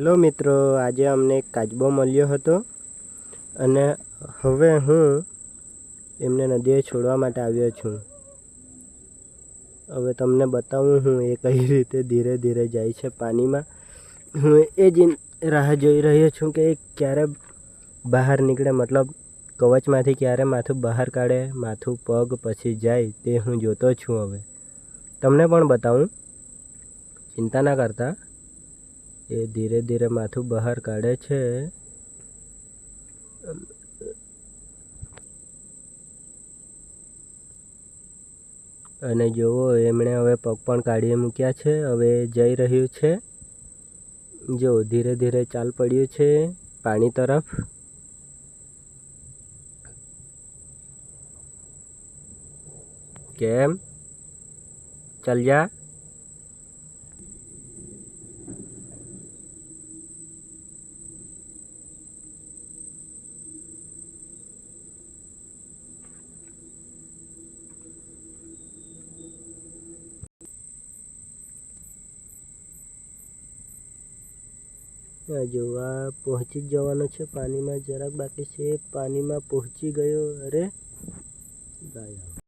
Hello મિત્રો, આજે અમને એક કાચબો મળ્યો હતો અને હવે હું એમને નદીએ છોડવા માટે આવ્યો છું. હવે તમને બતાવું હું એ કઈ રીતે ધીરે ધીરે જાય છે પાણીમાં. હું એ જ રાહ જોઈ રહ્યો છું કે ક્યારે બહાર નીકળે, મતલબ કવચમાંથી ક્યારે માથું બહાર કાઢે, માથું પગ પછી જાય તે હું જોતો છું. હવે તમને પણ બતાવું, ચિંતા ના કરતા. એ ધીરે ધીરે માથું બહાર કાઢે છે. અને જુઓ, એમણે હવે પગ પણ કાઢી મૂક્યા છે. હવે જઈ રહ્યું છે. જો ધીરે ધીરે ચાલ પડ્યું છે પાણી તરફ. કેમ? ચાલ જા. જોવા પહોંચી જ જવાનો છે. પાણીમાં જરાક બાકી છે. પાણીમાં પહોંચી ગયો. અરે ગાય.